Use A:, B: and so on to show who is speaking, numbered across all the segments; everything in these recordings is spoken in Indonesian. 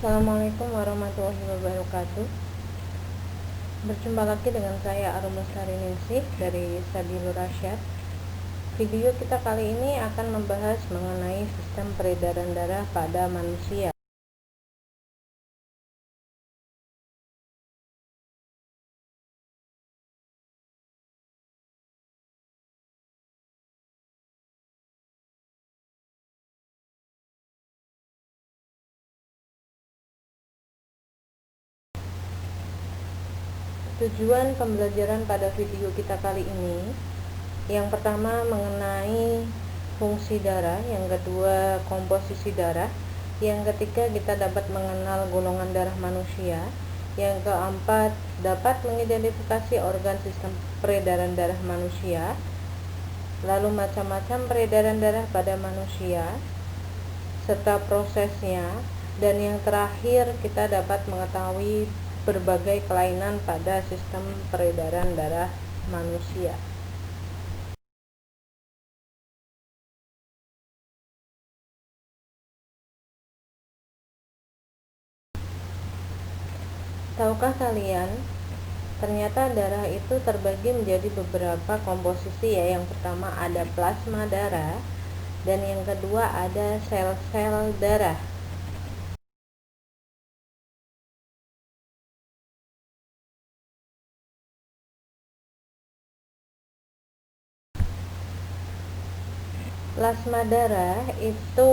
A: Assalamualaikum warahmatullahi wabarakatuh. Berjumpa lagi dengan saya Arum Lestari Ningsih dari Sabilur Rasyad. Video kita kali ini akan membahas mengenai sistem peredaran darah pada manusia. Tujuan pembelajaran pada video kita kali ini, yang pertama mengenai fungsi darah, yang kedua komposisi darah, yang ketiga kita dapat mengenal golongan darah manusia, yang keempat dapat mengidentifikasi organ sistem peredaran darah manusia, lalu macam-macam peredaran darah pada manusia serta prosesnya, dan yang terakhir kita dapat mengetahui berbagai kelainan pada sistem peredaran darah manusia. Tahukah kalian, ternyata darah itu terbagi menjadi beberapa komposisi ya. Yang pertama ada plasma darah, dan yang kedua ada sel-sel darah. Plasma darah itu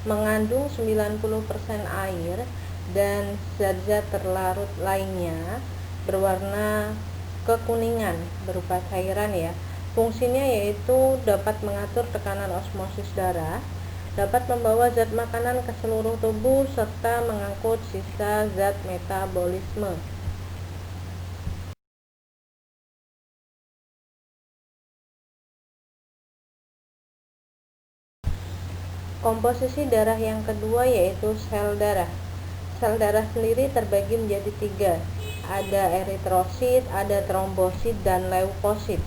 A: mengandung 90% air dan zat-zat terlarut lainnya berwarna kekuningan berupa cairan ya. Fungsinya yaitu dapat mengatur tekanan osmosis darah, dapat membawa zat makanan ke seluruh tubuh, serta mengangkut sisa zat metabolisme. Komposisi darah yang kedua yaitu sel darah. Sel darah sendiri terbagi menjadi 3. Ada eritrosit, ada trombosit, dan leukosit.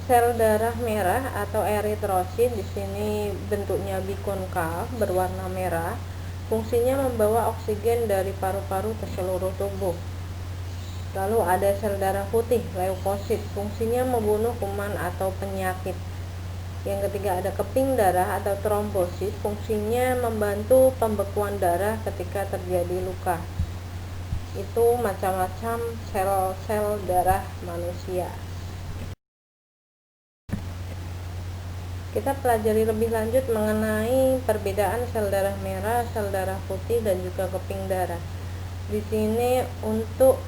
A: Sel darah merah atau eritrosit di sini bentuknya bikonkav berwarna merah. Fungsinya membawa oksigen dari paru-paru ke seluruh tubuh. Lalu ada sel darah putih, leukosit. Fungsinya membunuh kuman atau penyakit. Yang ketiga ada keping darah atau trombosit. Fungsinya membantu pembekuan darah ketika terjadi luka. Itu macam-macam sel-sel darah manusia. Kita pelajari lebih lanjut mengenai perbedaan sel darah merah, sel darah putih, dan juga keping darah. Di sini untuk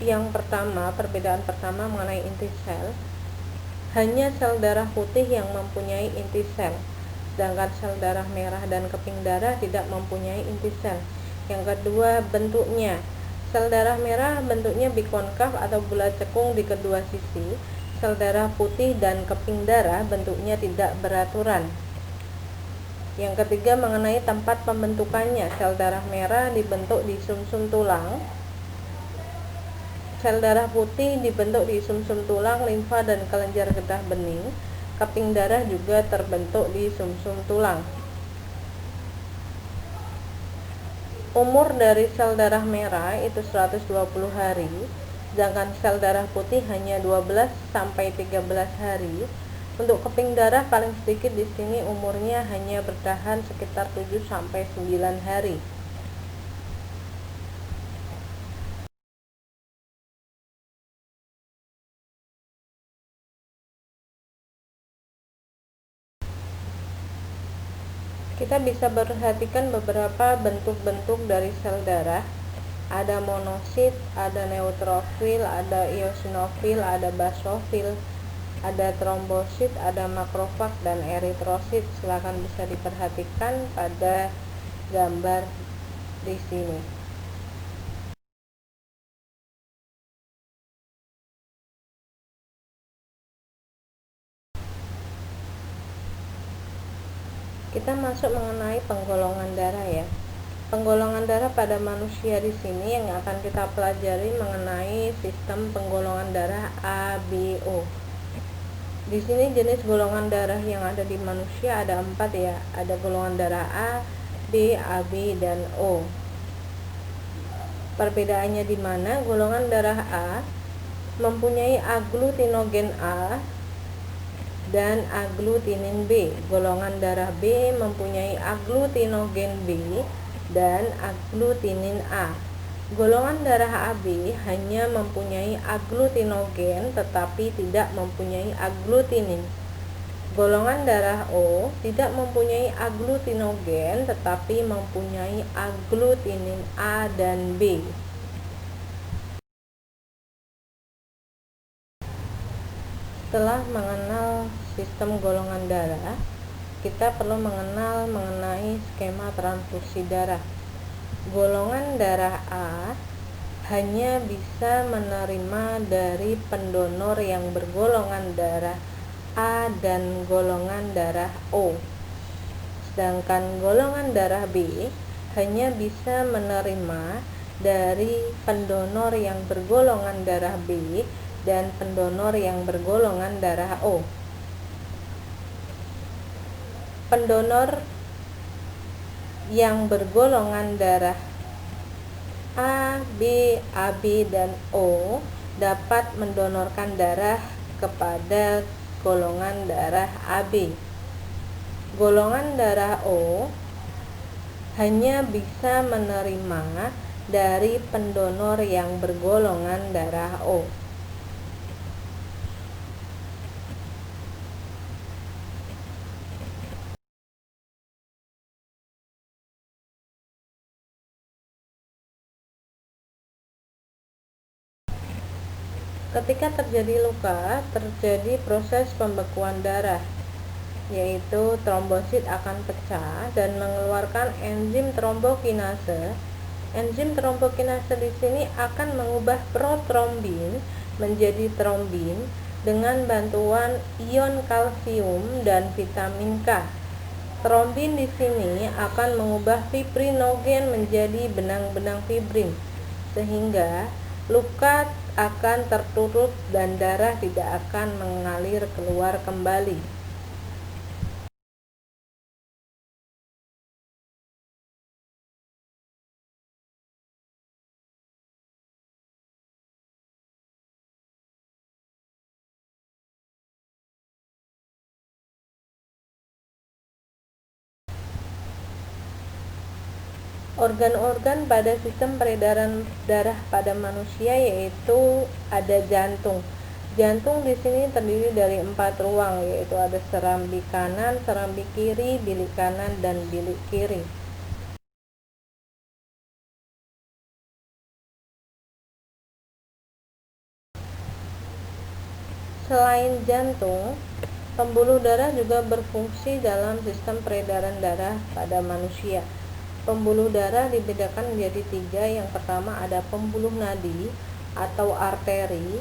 A: yang pertama, perbedaan pertama mengenai inti sel, hanya sel darah putih yang mempunyai inti sel, sedangkan sel darah merah dan keping darah tidak mempunyai inti sel. Yang kedua, bentuknya. Sel darah merah bentuknya bikonkav atau bulat cekung di kedua sisi. Sel darah putih dan keping darah bentuknya tidak beraturan. Yang ketiga mengenai tempat pembentukannya. Sel darah merah dibentuk di sumsum tulang. Sel darah putih dibentuk di sumsum tulang, limfa, dan kelenjar getah bening. Keping darah juga terbentuk di sumsum tulang. Umur dari sel darah merah itu 120 hari, sedangkan sel darah putih hanya 12 sampai 13 hari. Untuk keping darah paling sedikit di sini umurnya hanya bertahan sekitar 7 sampai 9 hari. Kita bisa perhatikan beberapa bentuk-bentuk dari sel darah. Ada monosit, ada neutrofil, ada eosinofil, ada basofil, ada trombosit, ada makrofag, dan eritrosit. Silakan bisa diperhatikan pada gambar di sini. Kita masuk mengenai penggolongan darah ya. Penggolongan darah pada manusia di sini yang akan kita pelajari mengenai sistem penggolongan darah A, B, O. Di sini jenis golongan darah yang ada di manusia ada 4 ya. Ada golongan darah A, B, AB, dan O. Perbedaannya di mana? Golongan darah A mempunyai aglutinogen A dan aglutinin B. Golongan darah B mempunyai aglutinogen B dan aglutinin A. Golongan darah AB hanya mempunyai aglutinogen tetapi tidak mempunyai aglutinin. Golongan darah O tidak mempunyai aglutinogen tetapi mempunyai aglutinin A dan B. Setelah mengenal sistem golongan darah, kita perlu mengenal mengenai skema transfusi darah. Golongan darah A hanya bisa menerima dari pendonor yang bergolongan darah A dan golongan darah O. Sedangkan golongan darah B hanya bisa menerima dari pendonor yang bergolongan darah B dan pendonor yang bergolongan darah O. Pendonor yang bergolongan darah A, B, AB, dan O dapat mendonorkan darah kepada golongan darah AB. Golongan darah O hanya bisa menerima dari pendonor yang bergolongan darah O. Ketika terjadi luka, terjadi proses pembekuan darah, yaitu trombosit akan pecah dan mengeluarkan enzim trombokinase. Enzim trombokinase di sini akan mengubah protrombin menjadi trombin dengan bantuan ion kalsium dan vitamin K. Trombin di sini akan mengubah fibrinogen menjadi benang-benang fibrin, sehingga luka akan tertutup dan darah tidak akan mengalir keluar kembali. Organ-organ pada sistem peredaran darah pada manusia yaitu ada jantung. Jantung di sini terdiri dari 4 ruang, yaitu ada serambi kanan, serambi kiri, bilik kanan, dan bilik kiri. Selain jantung, pembuluh darah juga berfungsi dalam sistem peredaran darah pada manusia. Pembuluh darah dibedakan menjadi 3. Yang pertama ada pembuluh nadi atau arteri,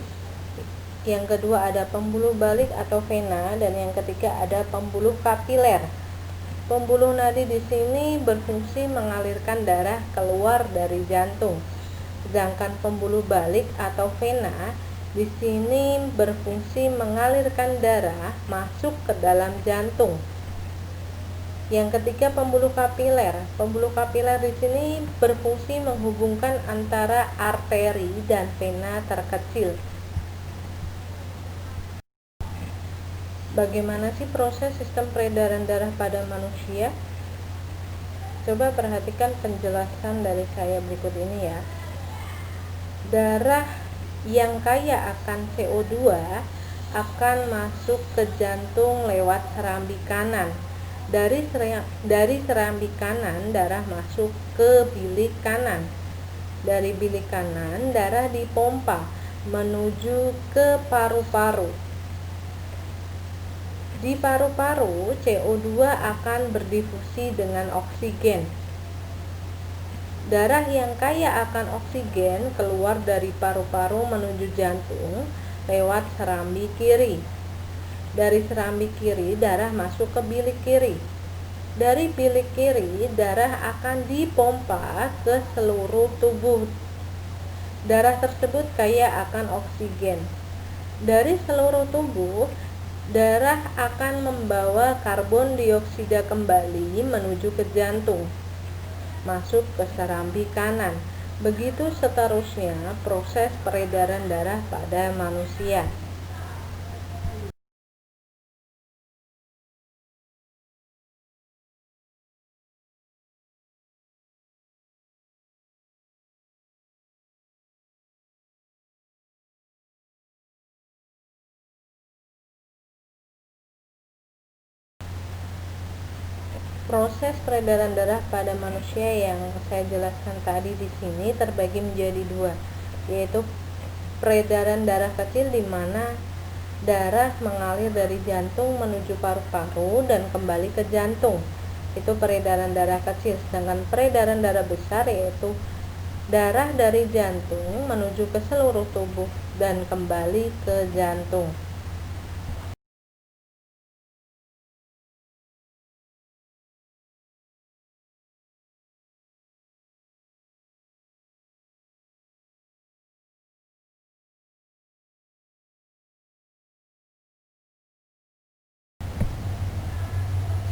A: yang kedua ada pembuluh balik atau vena, dan yang ketiga ada pembuluh kapiler. Pembuluh nadi di sini berfungsi mengalirkan darah keluar dari jantung, sedangkan pembuluh balik atau vena di sini berfungsi mengalirkan darah masuk ke dalam jantung. Yang ketiga pembuluh kapiler. Pembuluh kapiler di sini berfungsi menghubungkan antara arteri dan vena terkecil. Bagaimana sih proses sistem peredaran darah pada manusia? Coba perhatikan penjelasan dari saya berikut ini ya. Darah yang kaya akan CO2 akan masuk ke jantung lewat serambi kanan. Dari serambi kanan darah masuk ke bilik kanan. Dari bilik kanan darah dipompa menuju ke paru-paru. Di paru-paru CO2 akan berdifusi dengan oksigen. Darah yang kaya akan oksigen keluar dari paru-paru menuju jantung lewat serambi kiri. Dari serambi kiri darah masuk ke bilik kiri. Dari bilik kiri, darah akan dipompa ke seluruh tubuh. Darah tersebut kaya akan oksigen. Dari seluruh tubuh, darah akan membawa karbon dioksida kembali menuju ke jantung, masuk ke serambi kanan. Begitu seterusnya proses peredaran darah pada manusia. Proses peredaran darah pada manusia yang saya jelaskan tadi di sini terbagi menjadi dua, yaitu peredaran darah kecil di mana darah mengalir dari jantung menuju paru-paru dan kembali ke jantung. Itu peredaran darah kecil. Sedangkan peredaran darah besar yaitu darah dari jantung menuju ke seluruh tubuh dan kembali ke jantung.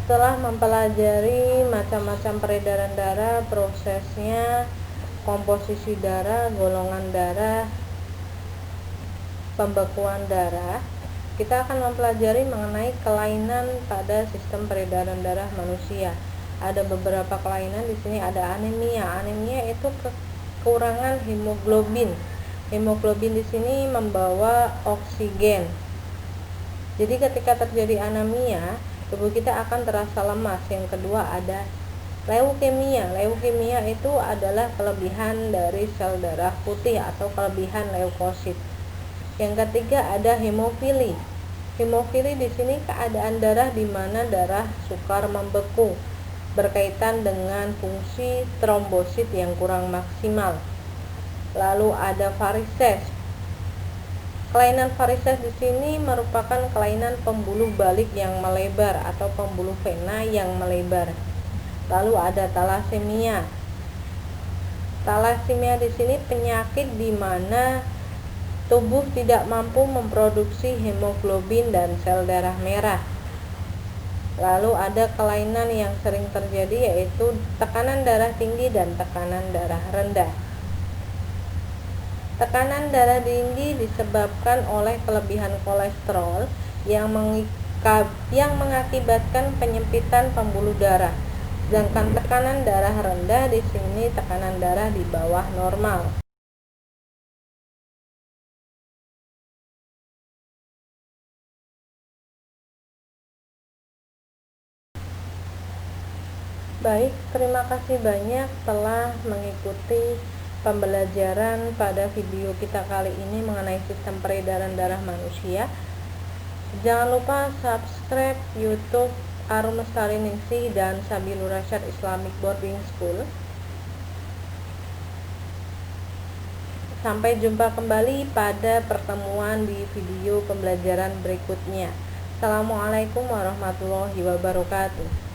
A: Setelah mempelajari macam-macam peredaran darah, prosesnya, komposisi darah, golongan darah, pembekuan darah, kita akan mempelajari mengenai kelainan pada sistem peredaran darah manusia. Ada beberapa kelainan di sini. Ada anemia. Anemia itu kekurangan hemoglobin. Hemoglobin di sini membawa oksigen. Jadi ketika terjadi anemia, tubuh kita akan terasa lemas. Yang kedua ada leukemia. Leukemia itu adalah kelebihan dari sel darah putih atau kelebihan leukosit. Yang ketiga ada hemofili. Hemofili di sini keadaan darah di mana darah sukar membeku, berkaitan dengan fungsi trombosit yang kurang maksimal. Lalu ada varises. Kelainan varises di sini merupakan kelainan pembuluh balik yang melebar atau pembuluh vena yang melebar. Lalu ada talasemia. Talasemia di sini penyakit di mana tubuh tidak mampu memproduksi hemoglobin dan sel darah merah. Lalu ada kelainan yang sering terjadi yaitu tekanan darah tinggi dan tekanan darah rendah. Tekanan darah tinggi disebabkan oleh kelebihan kolesterol yang mengakibatkan penyempitan pembuluh darah. Sedangkan tekanan darah rendah di sini tekanan darah di bawah normal. Baik, terima kasih banyak telah mengikuti pembelajaran pada video kita kali ini mengenai sistem peredaran darah manusia. Jangan lupa subscribe YouTube Arum Lestari Ningsih dan Sabilur Rasyad Islamic Boarding School. Sampai jumpa kembali pada pertemuan di video pembelajaran berikutnya. Assalamualaikum warahmatullahi wabarakatuh.